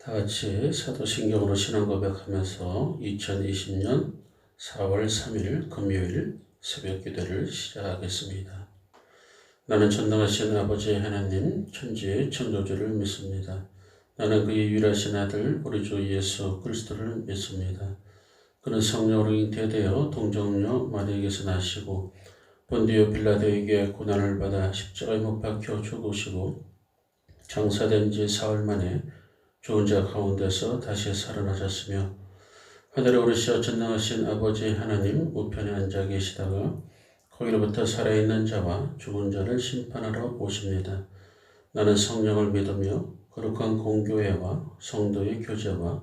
다 같이 사도신경으로 신앙 고백하면서 2020년 4월 3일 금요일 새벽 기도를 시작하겠습니다. 나는 전능하신 아버지 하나님 천지의 창조주를 믿습니다. 나는 그의 유일하신 아들 우리 주 예수 그리스도를 믿습니다. 그는 성령으로 잉태되어 동정녀 마리아에게서 나시고 본디오 빌라도에게 고난을 받아 십자가에 못 박혀 죽으시고 장사된 지 사흘 만에 죽은 자 가운데서 다시 살아나셨으며 하늘에 오르시어 전능하신 아버지 하나님 우편에 앉아 계시다가 거기로부터 살아있는 자와 죽은 자를 심판하러 오십니다. 나는 성령을 믿으며 거룩한 공교회와 성도의 교제와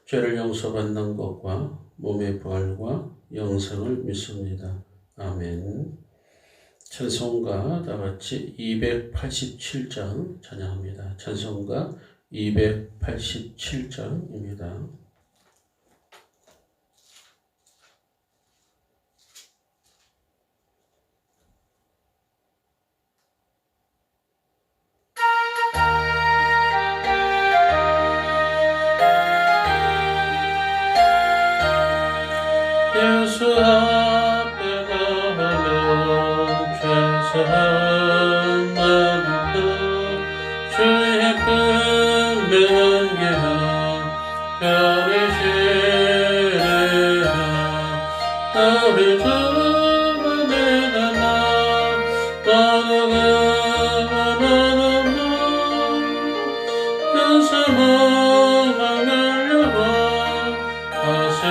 죄를 용서받는 것과 몸의 부활과 영생을 믿습니다. 아멘. 찬송가 다같이 287장 찬양합니다. 찬송가 287장입니다. 예수 앞에 나가면 최선만 하고 주의 분명기하 별이 시리라 우리 주만의 나라 떠나가는 연세만 날려봐 다시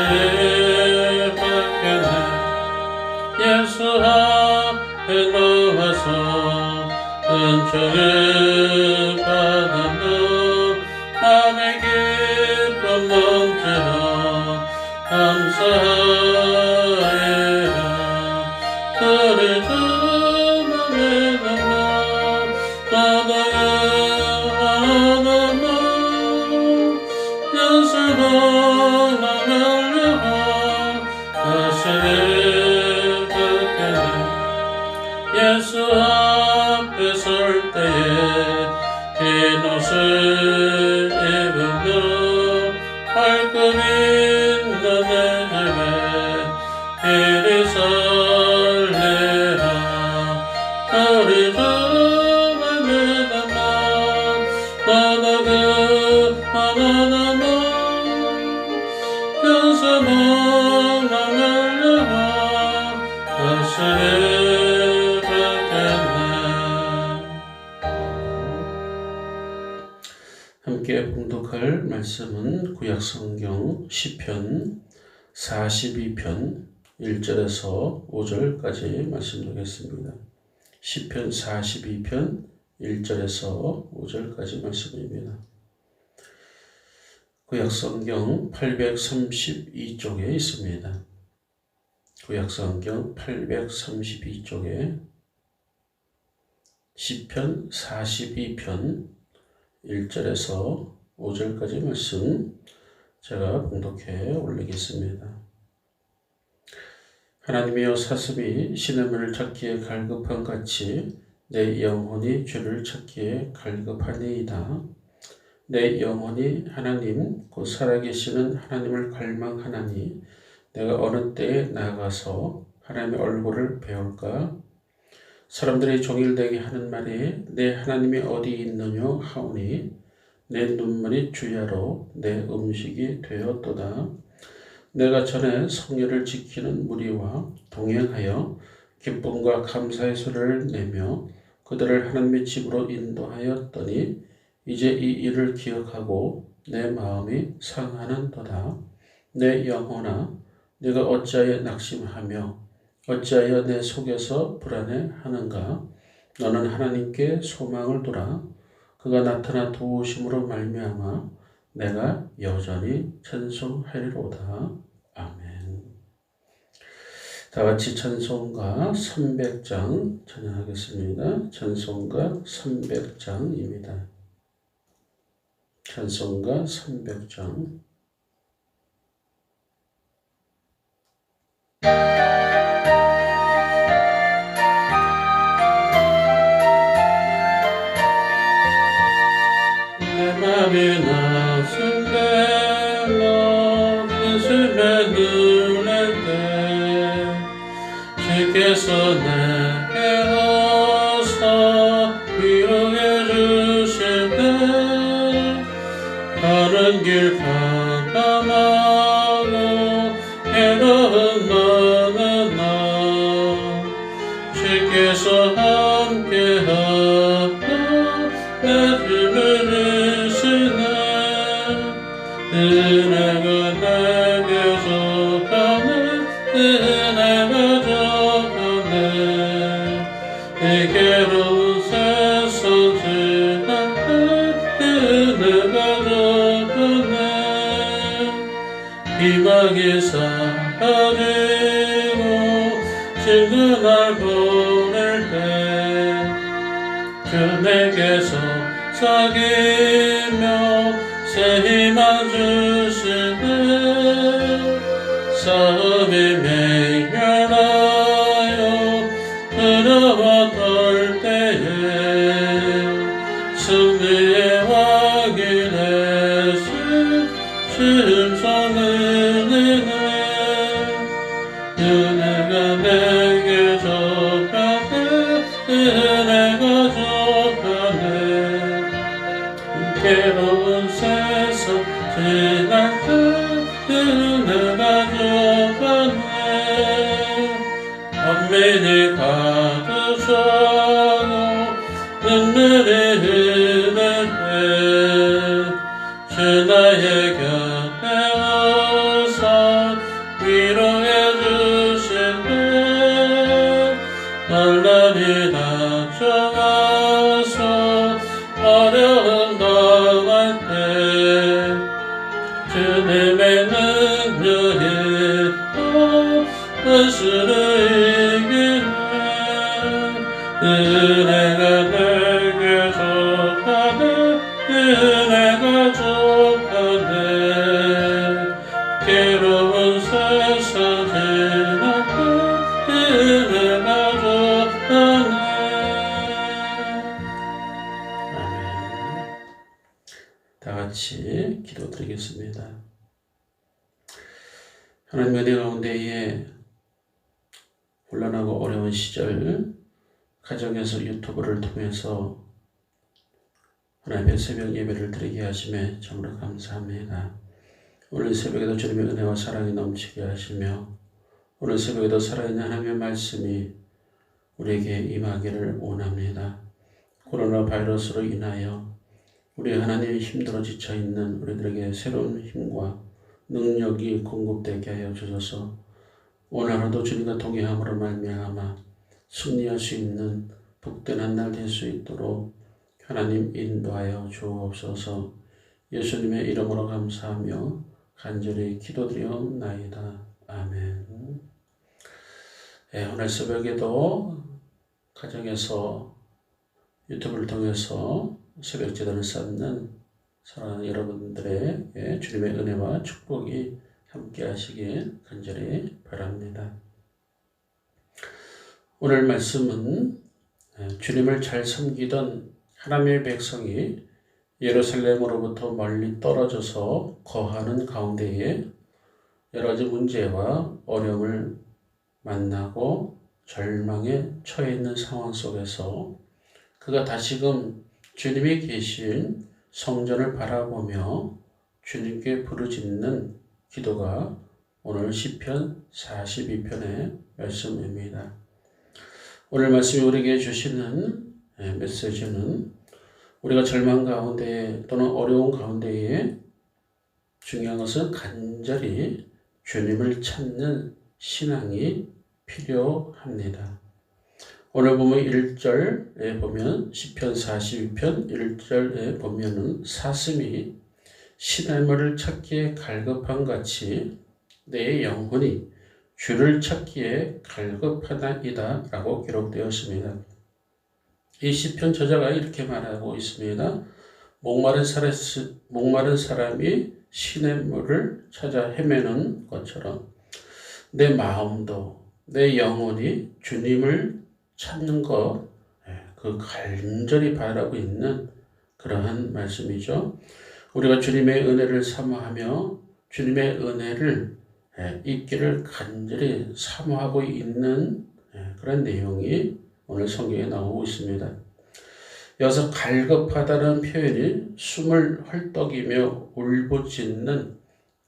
예수 앞에 나와서 은총을 받아도 밤의 기쁨 넘치러 감사해라 우리 주만의 나라 떠나가는 연세만 날려봐 다시 예수 앞에 설 때에 흰 옷을 입으며 발금 있는 내 집에 이리 설레라 우리 주만의 나라 떠나가는 연세만 날려봐 다시 함께 봉독할 말씀은 구약성경 시편 42편 1절에서 5절까지 말씀드리겠습니다. 시편 42편 1절에서 5절까지 말씀입니다. 구약성경 832쪽에 있습니다. 구약성경 832쪽에 시편 42편 1절에서 5절까지 말씀 제가 봉독해 올리겠습니다. 하나님이여 사슴이 시냇물을 찾기에 갈급한 같이 내 영혼이 주를 찾기에 갈급하니이다. 내 영혼이 하나님 곧 살아계시는 하나님을 갈망하나니 내가 어느 때에 나아가서 하나님의 얼굴을 배울까? 사람들이 종일되게 하는 말에 내 하나님이 어디 있느냐 하오니 내 눈물이 주야로 내 음식이 되었도다. 내가 전에 성례를 지키는 무리와 동행하여 기쁨과 감사의 소리를 내며 그들을 하나님의 집으로 인도하였더니 이제 이 일을 기억하고 내 마음이 상하는도다. 내 영혼아 네가 어찌하여 낙심하며 어찌하여 내 속에서 불안해하는가? 너는 하나님께 소망을 두라. 그가 나타나 도우심으로 말미암아 내가 여전히 찬송하리로다. 아멘. 다같이 찬송가 300장 찬양하겠습니다. 찬송가 300장입니다. 찬송가 300장 내 맘이 나서 주께서 내게 어서 위로해 주시네. 가는 길 깜깜하고 해로운 많은 날 주께서 함께하여 내 힘을 주시네. 은혜가 내게서 가네. 은혜가 저가네. 이 괴로운 세상 지나네. 은혜가 저가네. 비막이 사라지고 지는 날 보낼 때 주 내게서 사귀며 새 희망 주시네. 싸움이 맹렬하여 두려워 떨 때에 승리의 왕이 되신 심성 은혜는 은혜가 내게 접하네. 은혜가 접하네. 괴로운 세상 지날 때 은혜가 접하네. 엄민이 가득 차고 눈물이 흐르네. 주 나의 곁에 와서 위로해 주시네. 날라리 다쳐와서 어려움 당할 때 주님의 능력이 원수를 이기네. 은혜가 내게 접하네. 은혜가 접하네. 괴로운 세상 지나고 은혜가 접하네. 아멘. 다 같이 기도드리겠습니다. 하나님의 은혜 가운데에 곤란하고 어려운 시절 가정에서 유튜브를 통해서 하나님의 새벽 예배를 드리게 하심에 정말 감사합니다. 오늘 새벽에도 주님의 은혜와 사랑이 넘치게 하시며 오늘 새벽에도 살아있는 하나님의 말씀이 우리에게 임하기를 원합니다. 코로나 바이러스로 인하여 우리 하나님이 힘들어 지쳐있는 우리들에게 새로운 힘과 능력이 공급되게 하여 주셔서 오늘 하루도 주님과 동행함으로 말미암아 승리할 수 있는 복된 한 날 될 수 있도록 하나님 인도하여 주옵소서. 예수님의 이름으로 감사하며 간절히 기도드리옵나이다. 아멘. 오늘 새벽에도 가정에서 유튜브를 통해서 새벽 제단을 쌓는 사랑하는 여러분들의 주님의 은혜와 축복이 함께 하시길 간절히 바랍니다. 오늘 말씀은 주님을 잘 섬기던 하나님의 백성이 예루살렘으로부터 멀리 떨어져서 거하는 가운데에 여러 가지 문제와 어려움을 만나고 절망에 처해 있는 상황 속에서 그가 다시금 주님이 계신 성전을 바라보며 주님께 부르짖는 기도가 오늘 시편 42편의 말씀입니다. 오늘 말씀이 우리에게 주시는 메시지는 우리가 절망 가운데 또는 어려운 가운데에 중요한 것은 간절히 주님을 찾는 신앙이 필요합니다. 오늘 보면 1절에 보면 시편 42편 1절에 보면은 사슴이 시냇물을 찾기에 갈급한 같이 내 영혼이 주를 찾기에 갈급하나이다 라고 기록되었습니다. 이 시편 저자가 이렇게 말하고 있습니다. 목마른 사람이 시냇물을 찾아 헤매는 것처럼 내 마음도 내 영혼이 주님을 찾는 것, 그 간절히 바라고 있는 그러한 말씀이죠. 우리가 주님의 은혜를 사모하며 주님의 은혜를 있기를 간절히 사모하고 있는 그런 내용이 오늘 성경에 나오고 있습니다. 여기서 갈급하다는 표현이 숨을 헐떡이며 울부짖는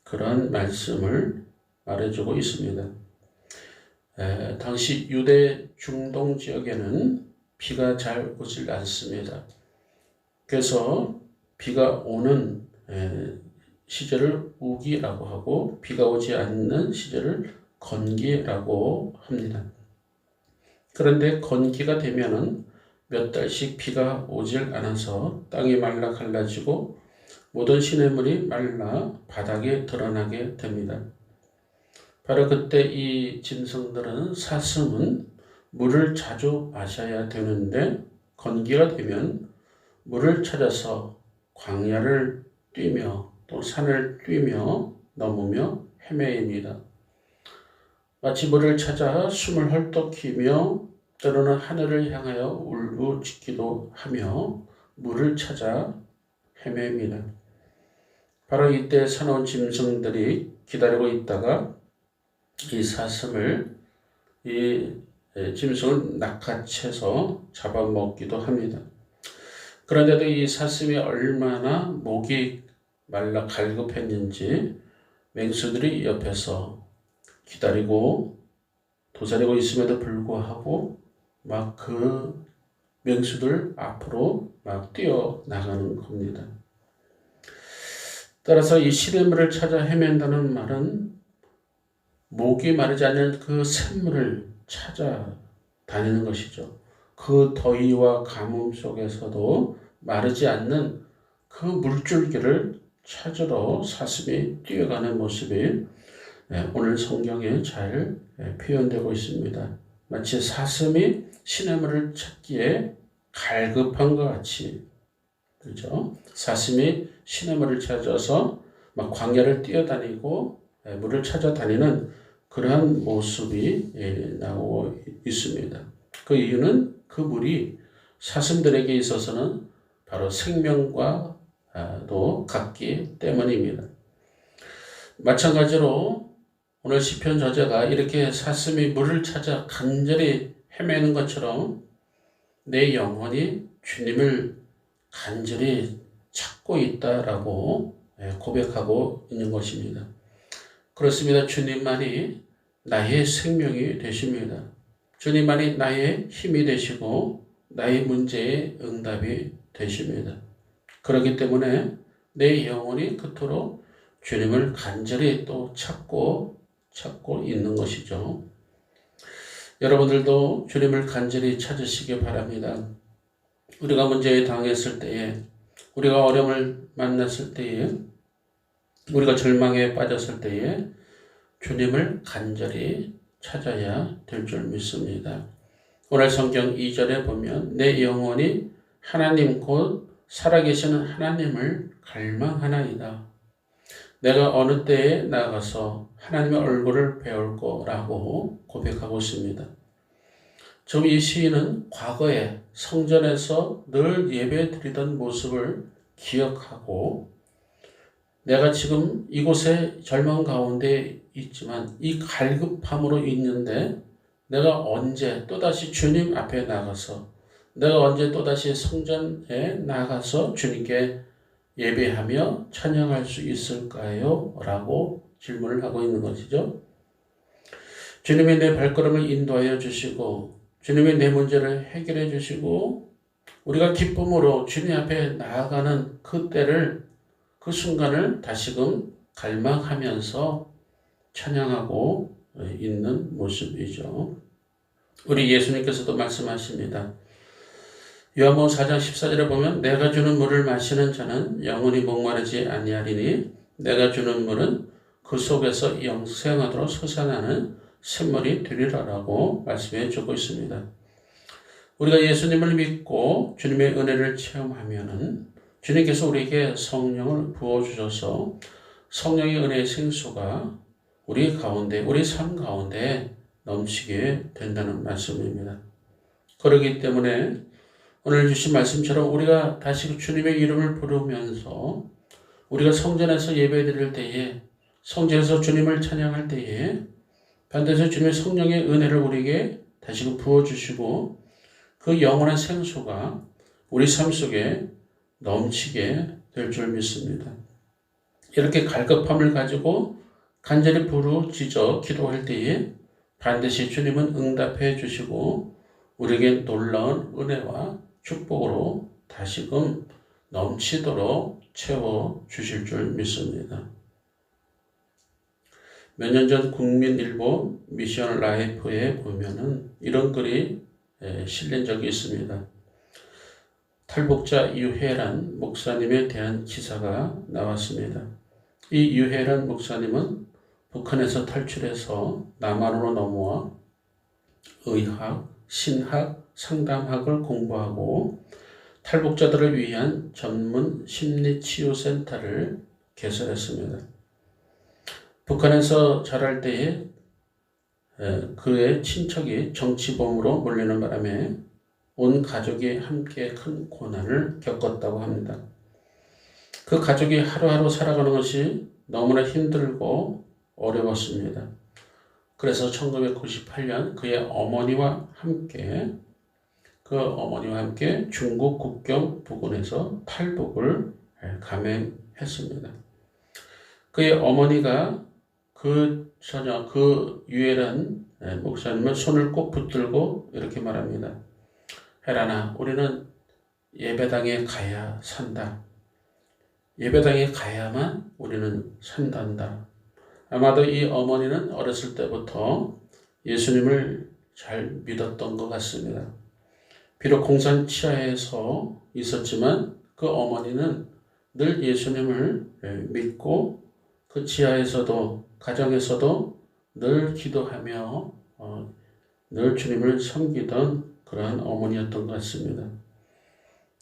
그런 말씀을 말해주고 있습니다. 당시 유대 중동 지역에는 비가 잘 오질 않습니다. 그래서 비가 오는 시절을 우기라고 하고 비가 오지 않는 시절을 건기라고 합니다. 그런데 건기가 되면은 몇 달씩 비가 오질 않아서 땅이 말라 갈라지고 모든 시냇물이 말라 바닥에 드러나게 됩니다. 바로 그때 이 짐승들은 사슴은 물을 자주 마셔야 되는데 건기가 되면 물을 찾아서 광야를 뛰며 또 산을 뛰며 넘으며 헤매입니다. 마치 물을 찾아 숨을 헐떡이며 때로는 하늘을 향하여 울부짖기도 하며 물을 찾아 헤매입니다. 바로 이때 사나운 짐승들이 기다리고 있다가 이 사슴을 이 짐승을 낚아채서 잡아먹기도 합니다. 그런데도 이 사슴이 얼마나 목이 말라 갈급했는지 맹수들이 옆에서 기다리고 도사리고 있음에도 불구하고 막 그 맹수들 앞으로 막 뛰어나가는 겁니다. 따라서 이 시냇물을 찾아 헤맨다는 말은 목이 마르지 않는 그 샘물을 찾아 다니는 것이죠. 그 더위와 가뭄 속에서도 마르지 않는 그 물줄기를 찾으러 사슴이 뛰어가는 모습이 오늘 성경에 잘 표현되고 있습니다. 마치 사슴이 시냇물을 찾기에 갈급한 것 같이, 그렇죠? 사슴이 시냇물을 찾아서 막 광야를 뛰어다니고 물을 찾아다니는 그러한 모습이 나오고 있습니다. 그 이유는 그 물이 사슴들에게 있어서는 바로 생명과도 같기 때문입니다. 마찬가지로 오늘 시편 저자가 이렇게 사슴이 물을 찾아 간절히 헤매는 것처럼 내 영혼이 주님을 간절히 찾고 있다라고 고백하고 있는 것입니다. 그렇습니다. 주님만이 나의 생명이 되십니다. 주님만이 나의 힘이 되시고 나의 문제의 응답이 되십니다. 그렇기 때문에 내 영혼이 그토록 주님을 간절히 또 찾고 있는 것이죠. 여러분들도 주님을 간절히 찾으시기 바랍니다. 우리가 문제에 당했을 때에, 우리가 어려움을 만났을 때에, 우리가 절망에 빠졌을 때에 주님을 간절히 찾아야 될 줄 믿습니다. 오늘 성경 2절에 보면 내 영혼이 하나님 곧 살아계시는 하나님을 갈망하나이다. 내가 어느 때에 나가서 하나님의 얼굴을 배울 거라고 고백하고 있습니다. 지금 이 시인은 과거에 성전에서 늘 예배 드리던 모습을 기억하고 내가 지금 이곳에 절망 가운데 있지만 이 갈급함으로 있는데 내가 언제 또다시 주님 앞에 나가서 내가 언제 또다시 성전에 나가서 주님께 예배하며 찬양할 수 있을까요? 라고 질문을 하고 있는 것이죠. 주님이 내 발걸음을 인도하여 주시고 주님이 내 문제를 해결해 주시고 우리가 기쁨으로 주님 앞에 나아가는 그 때를 그 순간을 다시금 갈망하면서 찬양하고 있는 모습이죠. 우리 예수님께서도 말씀하십니다. 요한복음 4장 14절에 보면 내가 주는 물을 마시는 자는 영원히 목마르지 아니하리니 내가 주는 물은 그 속에서 영생하도록 솟아나는 샘물이 되리라라고 말씀해 주고 있습니다. 우리가 예수님을 믿고 주님의 은혜를 체험하면은 주님께서 우리에게 성령을 부어주셔서 성령의 은혜의 생수가 우리 가운데, 우리 삶 가운데 넘치게 된다는 말씀입니다. 그렇기 때문에 오늘 주신 말씀처럼 우리가 다시 주님의 이름을 부르면서 우리가 성전에서 예배드릴 때에, 성전에서 주님을 찬양할 때에 반드시 주님의 성령의 은혜를 우리에게 다시금 부어주시고 그 영원한 생수가 우리 삶 속에 넘치게 될 줄 믿습니다. 이렇게 갈급함을 가지고 간절히 부르짖어 기도할 때에 반드시 주님은 응답해 주시고 우리에게 놀라운 은혜와 축복으로 다시금 넘치도록 채워 주실 줄 믿습니다. 몇 년 전 국민일보 미션 라이프에 보면은 이런 글이 실린 적이 있습니다. 탈북자 유혜란 목사님에 대한 기사가 나왔습니다. 이 유혜란 목사님은 북한에서 탈출해서 남한으로 넘어와 의학, 신학, 상담학을 공부하고 탈북자들을 위한 전문 심리치유센터를 개설했습니다. 북한에서 자랄 때에 그의 친척이 정치범으로 몰리는 바람에 온 가족이 함께 큰 고난을 겪었다고 합니다. 그 가족이 하루하루 살아가는 것이 너무나 힘들고 어려웠습니다. 그래서 1998년 그의 어머니와 함께 중국 국경 부근에서 탈북을 감행했습니다. 그의 어머니가 그 유혜란 목사님은 손을 꼭 붙들고 이렇게 말합니다. 혜란아, 우리는 예배당에 가야 산다. 예배당에 가야만 우리는 산단다. 아마도 이 어머니는 어렸을 때부터 예수님을 잘 믿었던 것 같습니다. 비록 공산 치하에서 있었지만 그 어머니는 늘 예수님을 믿고 그 지하에서도 가정에서도 늘 기도하며 늘 주님을 섬기던 그러한 어머니였던 것 같습니다.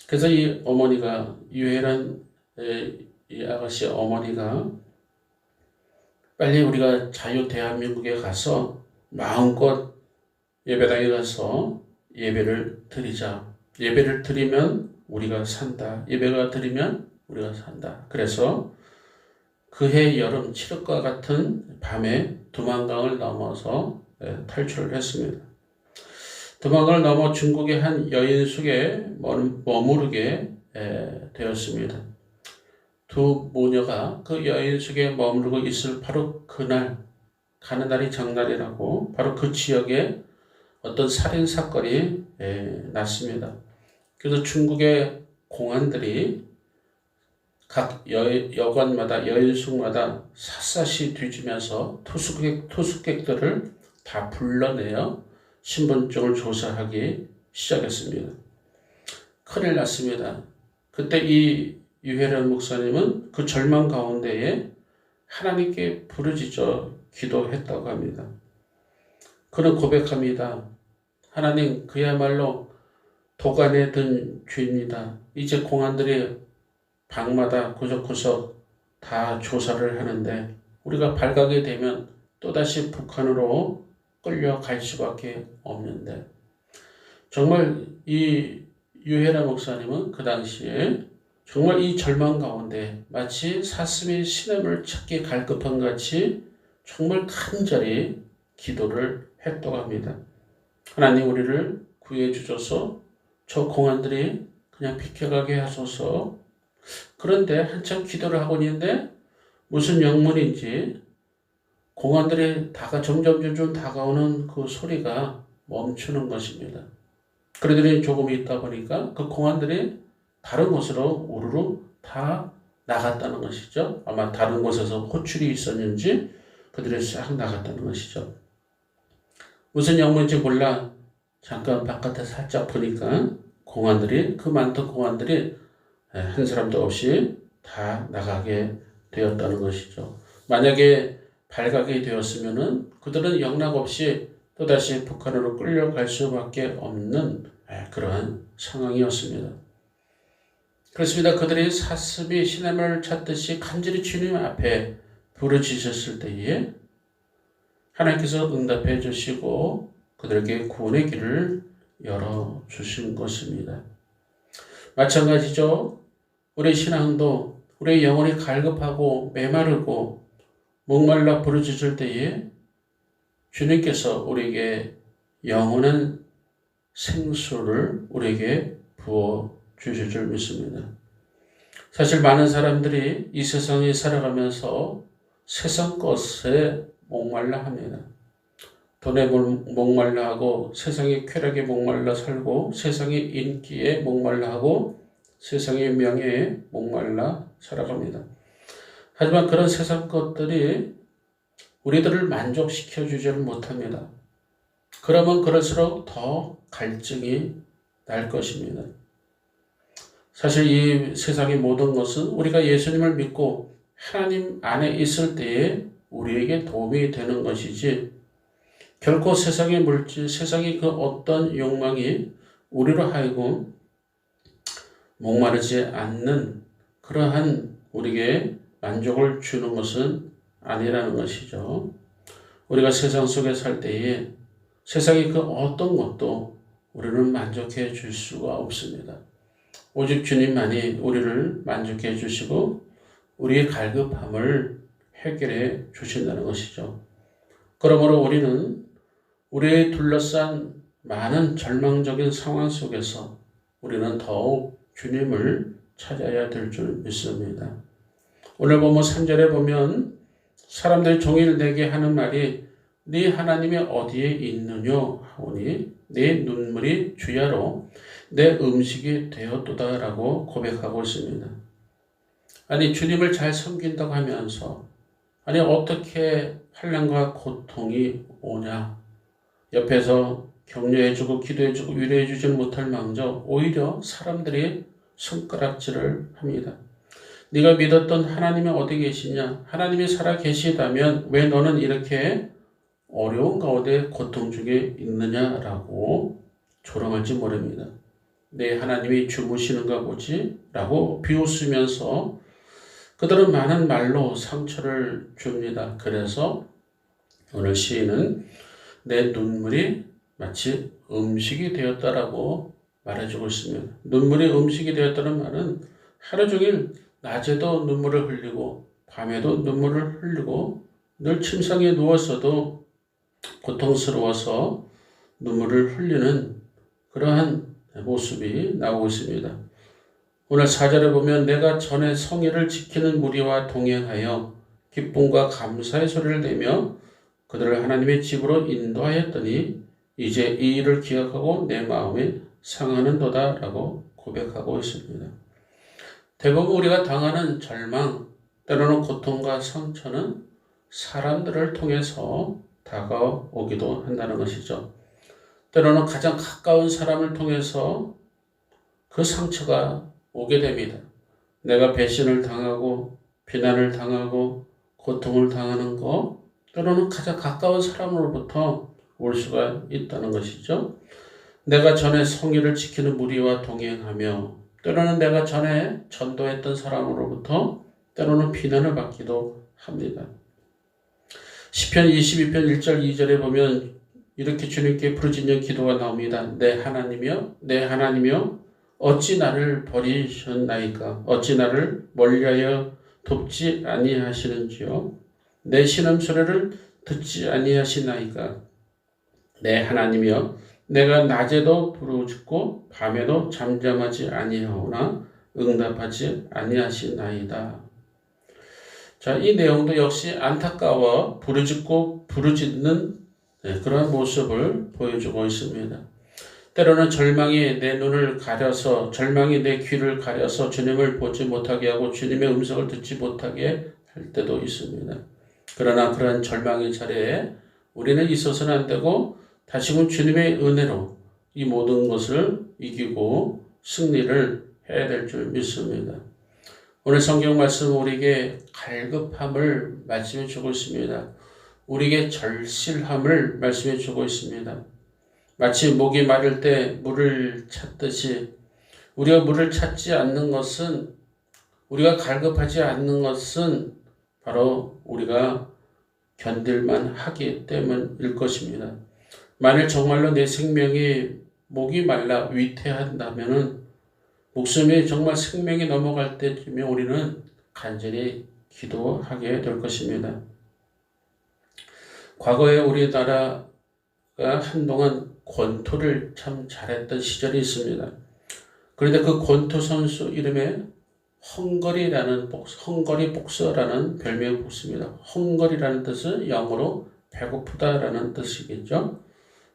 그래서 이 어머니가 유혜란 이 아가씨 어머니가 빨리 우리가 자유 대한민국에 가서 마음껏 예배당에 가서 예배를 드리자. 예배를 드리면 우리가 산다. 예배가 드리면 우리가 산다. 그래서 그해 여름 칠흑과 같은 밤에 두만강을 넘어서 탈출을 했습니다. 두만강을 넘어 중국의 한 여인숙에 머무르게 되었습니다. 두 모녀가 그 여인숙에 머무르고 있을 바로 그날, 가는 날이 장날이라고 바로 그 지역에 어떤 살인사건이 났습니다. 그래서 중국의 공안들이 각 여관마다 여인숙마다 샅샅이 뒤지면서 투숙객들을 다 불러내어 신분증을 조사하기 시작했습니다. 큰일 났습니다. 그때 이 유혜란 목사님은 그 절망 가운데에 하나님께 부르짖어 기도했다고 합니다. 그는 고백합니다. 하나님, 그야말로 도간에 든 죄입니다. 이제 공안들이 방마다 구석구석 다 조사를 하는데 우리가 발각이 되면 또다시 북한으로 끌려갈 수밖에 없는데, 정말 이 유혜란 목사님은 그 당시에 정말 이 절망 가운데 마치 사슴이 시냇을 찾기 갈급한 같이 정말 간절히 기도를 했다고 합니다. 하나님, 우리를 구해 주셔서 저 공안들이 그냥 비켜가게 하소서. 그런데 한참 기도를 하고 있는데 무슨 영문인지 공안들이 점점 다가오는 그 소리가 멈추는 것입니다. 그러더니 조금 있다 보니까 그 공안들이 다른 곳으로 우르르 다 나갔다는 것이죠. 아마 다른 곳에서 호출이 있었는지 그들이 싹 나갔다는 것이죠. 무슨 영문인지 몰라 잠깐 바깥에 살짝 보니까 그 많던 공안들이 한 사람도 없이 다 나가게 되었다는 것이죠. 만약에 발각이 되었으면은 그들은 영락없이 또다시 북한으로 끌려갈 수밖에 없는 그러한 상황이었습니다. 그렇습니다. 그들이 사슴이 시냇을 찾듯이 간절히 주님 앞에 부르짖었을 때에 하나님께서 응답해 주시고 그들에게 구원의 길을 열어주신 것입니다. 마찬가지죠. 우리 신앙도 우리의 영혼이 갈급하고 메마르고 목말라 부르짖을 때에 주님께서 우리에게 영원한 생수를 우리에게 부어 주실 줄 믿습니다. 사실 많은 사람들이 이 세상에 살아가면서 세상 것에 목말라 합니다. 돈에 목말라 하고 세상의 쾌락에 목말라 살고 세상의 인기에 목말라 하고 세상의 명예에 목말라 살아갑니다. 하지만 그런 세상 것들이 우리들을 만족시켜 주지를 못합니다. 그러면 그럴수록 더 갈증이 날 것입니다. 사실 이 세상의 모든 것은 우리가 예수님을 믿고 하나님 안에 있을 때에 우리에게 도움이 되는 것이지 결코 세상의 물질, 세상의 그 어떤 욕망이 우리로 하여금 목마르지 않는 그러한 우리에게 만족을 주는 것은 아니라는 것이죠. 우리가 세상 속에 살 때에 세상의 그 어떤 것도 우리를 만족해 줄 수가 없습니다. 오직 주님만이 우리를 만족해 주시고 우리의 갈급함을 해결해 주신다는 것이죠. 그러므로 우리는 우리의 둘러싼 많은 절망적인 상황 속에서 우리는 더욱 주님을 찾아야 될 줄 믿습니다. 오늘 보면 3절에 보면 사람들이 종일 내게 하는 말이 네 하나님이 어디에 있느냐 하오니 네 눈물이 주야로 내 음식이 되었도다 라고 고백하고 있습니다. 아니 주님을 잘 섬긴다고 하면서 아니 어떻게 환난과 고통이 오냐 옆에서 격려해주고 기도해주고 위로해주지는 못할 망정 오히려 사람들이 손가락질을 합니다. 네가 믿었던 하나님이 어디 계시냐? 하나님이 살아 계시다면 왜 너는 이렇게 어려운 가운데 고통 중에 있느냐라고 조롱할지 모릅니다. 내 하나님이 주무시는가 보지? 라고 비웃으면서 그들은 많은 말로 상처를 줍니다. 그래서 오늘 시인은 내 눈물이 마치 음식이 되었다라고 말해주고 있습니다. 눈물이 음식이 되었다는 말은 하루 종일 낮에도 눈물을 흘리고 밤에도 눈물을 흘리고 늘 침상에 누웠어도 고통스러워서 눈물을 흘리는 그러한 모습이 나오고 있습니다. 오늘 4절에 보면 내가 전에 성의를 지키는 무리와 동행하여 기쁨과 감사의 소리를 내며 그들을 하나님의 집으로 인도하였더니 이제 이 일을 기억하고 내 마음이 상하는도다 라고 고백하고 있습니다. 대부분 우리가 당하는 절망, 때로는 고통과 상처는 사람들을 통해서 다가오기도 한다는 것이죠. 때로는 가장 가까운 사람을 통해서 그 상처가 오게 됩니다. 내가 배신을 당하고 비난을 당하고 고통을 당하는 것, 때로는 가장 가까운 사람으로부터 올 수가 있다는 것이죠. 내가 전에 성의를 지키는 무리와 동행하며 때로는 내가 전에 전도했던 사람으로부터 때로는 비난을 받기도 합니다. 시편 22편 1절 2절에 보면 이렇게 주님께 부르짖는 기도가 나옵니다. 내 하나님이여 내 하나님이여 어찌 나를 버리셨나이까 어찌 나를 멀리하여 돕지 아니하시는지요 내 신음소리를 듣지 아니하시나이까 내 하나님이여 내가 낮에도 부르짖고 밤에도 잠잠하지 아니하오나 응답하지 아니하시나이다. 자, 이 내용도 역시 안타까워 부르짖는 그런 모습을 보여주고 있습니다. 때로는 절망이 내 눈을 가려서 절망이 내 귀를 가려서 주님을 보지 못하게 하고 주님의 음성을 듣지 못하게 할 때도 있습니다. 그러나 그런 절망의 자리에 우리는 있어서는 안 되고 다시금 주님의 은혜로 이 모든 것을 이기고 승리를 해야 될 줄 믿습니다. 오늘 성경 말씀 우리에게 갈급함을 말씀해 주고 있습니다. 우리에게 절실함을 말씀해 주고 있습니다. 마치 목이 마를 때 물을 찾듯이 우리가 물을 찾지 않는 것은 우리가 갈급하지 않는 것은 바로 우리가 견딜만 하기 때문일 것입니다. 만일 정말로 내 생명이 목이 말라 위태한다면은 목숨이 정말 생명이 넘어갈 때쯤에 우리는 간절히 기도하게 될 것입니다. 과거에 우리나라가 한동안 권투를 참 잘했던 시절이 있습니다. 그런데 그 권투 선수 이름에 헝거리 복서라는 별명이 붙습니다. 헝거리라는 뜻은 영어로 배고프다라는 뜻이겠죠.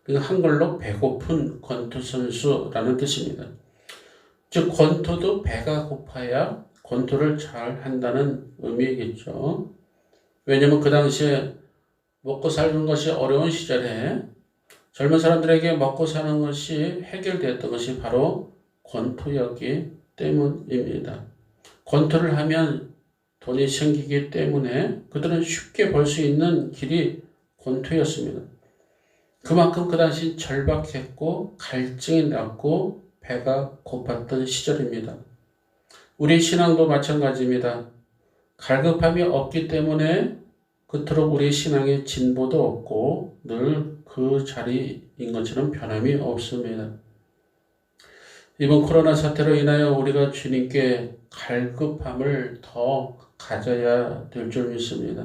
그러니까 한글로 배고픈 권투 선수라는 뜻입니다. 즉 권투도 배가 고파야 권투를 잘 한다는 의미겠죠. 왜냐하면 그 당시에 먹고 사는 것이 어려운 시절에 젊은 사람들에게 먹고 사는 것이 해결되었던 것이 바로 권투였기 때문입니다. 권투를 하면 돈이 생기기 때문에 그들은 쉽게 벌 수 있는 길이 권투였습니다. 그만큼 그 당시 절박했고 갈증이 났고 배가 고팠던 시절입니다. 우리 신앙도 마찬가지입니다. 갈급함이 없기 때문에 그토록 우리 신앙의 진보도 없고 늘 그 자리인 것처럼 변함이 없습니다. 이번 코로나 사태로 인하여 우리가 주님께 갈급함을 더 가져야 될 줄 믿습니다.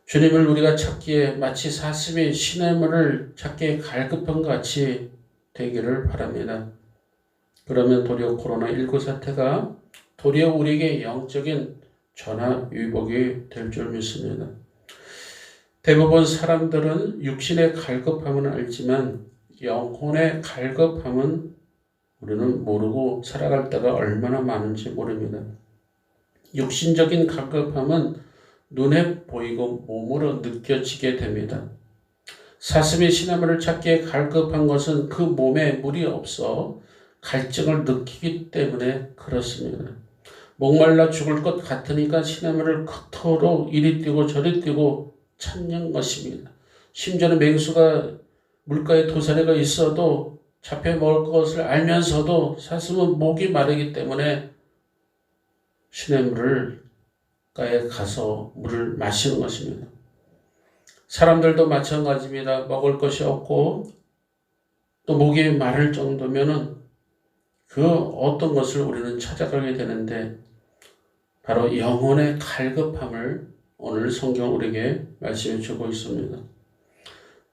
주님을 우리가 찾기에 마치 사슴이 시냇물을 찾기에 갈급한 것 같이 되기를 바랍니다. 그러면 도리어 코로나19 사태가 도리어 우리에게 영적인 전화위복이 될 줄 믿습니다. 대부분 사람들은 육신의 갈급함은 알지만 영혼의 갈급함은 우리는 모르고 살아갈 때가 얼마나 많은지 모릅니다. 육신적인 갈급함은 눈에 보이고 몸으로 느껴지게 됩니다. 사슴이 시냇물을 찾기에 갈급한 것은 그 몸에 물이 없어 갈증을 느끼기 때문에 그렇습니다. 목말라 죽을 것 같으니까 시냇물을 그토록 이리 뛰고 저리 뛰고 찾는 것입니다. 심지어는 맹수가 물가에 도사리가 있어도 잡혀 먹을 것을 알면서도 사슴은 목이 마르기 때문에 시냇물가에 가서 물을 마시는 것입니다. 사람들도 마찬가지입니다. 먹을 것이 없고 또 목이 마를 정도면은 그 어떤 것을 우리는 찾아가게 되는데 바로 영혼의 갈급함을 오늘 성경 우리에게 말씀해 주고 있습니다.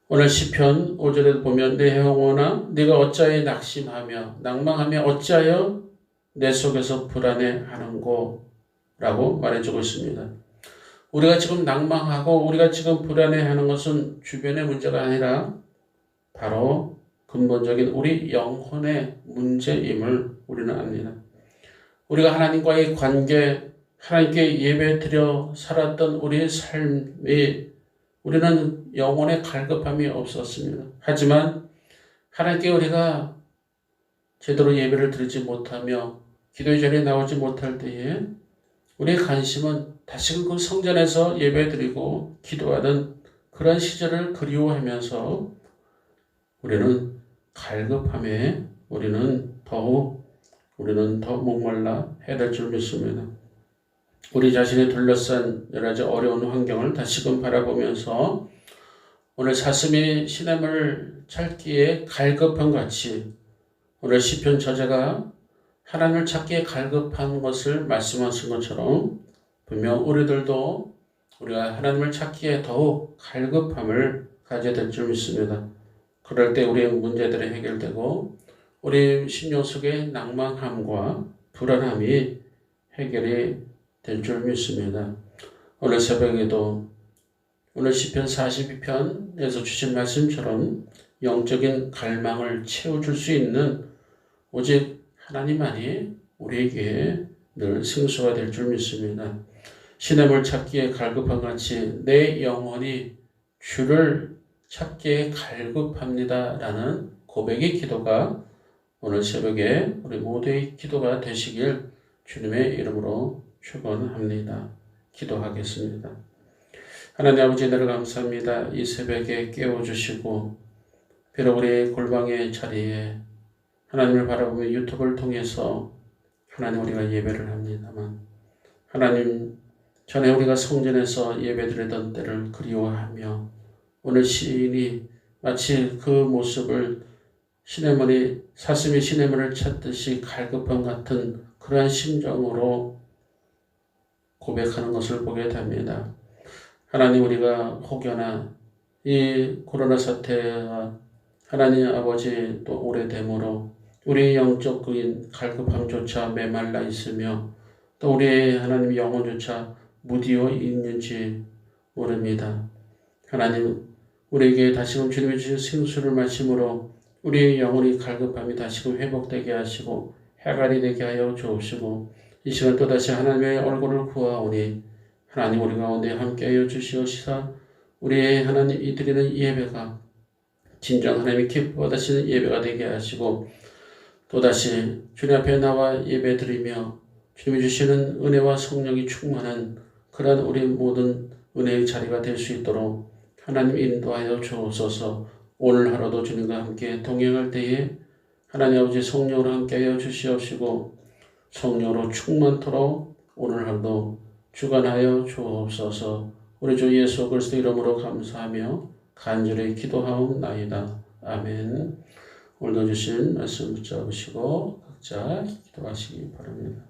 오늘 시편 5절에 보면 내 영혼아 네가 어찌하여 낙심하며 낭망하며 어찌하여 내 속에서 불안해하는고 라고 말해주고 있습니다. 우리가 지금 낭망하고 우리가 지금 불안해하는 것은 주변의 문제가 아니라 바로 근본적인 우리 영혼의 문제임을 우리는 압니다. 우리가 하나님과의 관계, 하나님께 예배드려 살았던 우리의 삶이 우리는 영혼의 갈급함이 없었습니다. 하지만 하나님께 우리가 제대로 예배를 드리지 못하며 기도의 자리에 나오지 못할 때에 우리의 관심은 다시금 그 성전에서 예배드리고 기도하던 그런 시절을 그리워하면서 우리는 갈급함에 우리는 더 목말라 해야 될 줄 믿습니다. 우리 자신이 둘러싼 여러 가지 어려운 환경을 다시금 바라보면서 오늘 사슴이 시냇물을 찾기에 갈급한 것 같이 오늘 시편 저자가 하나님을 찾기에 갈급한 것을 말씀하신 것처럼 분명 우리들도 우리가 하나님을 찾기에 더욱 갈급함을 가져야 될 줄 믿습니다. 그럴 때 우리의 문제들이 해결되고 우리 심령 속의 낭만함과 불안함이 해결이 될 줄 믿습니다. 오늘 새벽에도 오늘 시편 42편에서 주신 말씀처럼 영적인 갈망을 채워줄 수 있는 오직 하나님만이 우리에게 늘 생수가 될 줄 믿습니다. 시냇물 찾기에 갈급한 같이 내 영혼이 주를 찾기에 갈급합니다 라는 고백의 기도가 오늘 새벽에 우리 모두의 기도가 되시길 주님의 이름으로 축원합니다. 기도하겠습니다. 하나님 아버지 늘 감사합니다. 이 새벽에 깨워주시고 비록 우리 골방의 자리에 하나님을 바라보며 유튜브를 통해서 하나님 우리가 예배를 합니다만 하나님 전에 우리가 성전에서 예배드리던 때를 그리워하며 오늘 시인이 마치 그 모습을 사슴이 시냇물을 찾듯이 갈급함 같은 그러한 심정으로 고백하는 것을 보게 됩니다. 하나님 우리가 혹여나 이 코로나 사태와 하나님 아버지 또 오래됨으로 우리의 영적인 갈급함조차 메말라 있으며 또 우리의 하나님 영혼조차 무디어 있는지 모릅니다. 하나님 우리에게 다시금 주님이 주신 생수를 마심으로 우리의 영혼이 갈급함이 다시금 회복되게 하시고 해갈이 되게 하여 주옵시고 이 시간 또다시 하나님의 얼굴을 구하오니 하나님 우리 가운데 함께하여 주시옵시사 우리의 하나님 이 드리는 예배가 진정 하나님이 기뻐하시는 예배가 되게 하시고 또다시 주님 앞에 나와 예배 드리며 주님이 주시는 은혜와 성령이 충만한 그러한 우리 모든 은혜의 자리가 될 수 있도록 하나님 인도하여 주옵소서. 오늘 하루도 주님과 함께 동행할 때에 하나님 아버지 성령으로 함께하여 주시옵시고 성령으로 충만토록 오늘 하루도 주관하여 주옵소서. 우리 주 예수 그리스도 이름으로 감사하며 간절히 기도하옵나이다. 아멘. 오늘도 주신 말씀 붙잡으시고 각자 기도하시기 바랍니다.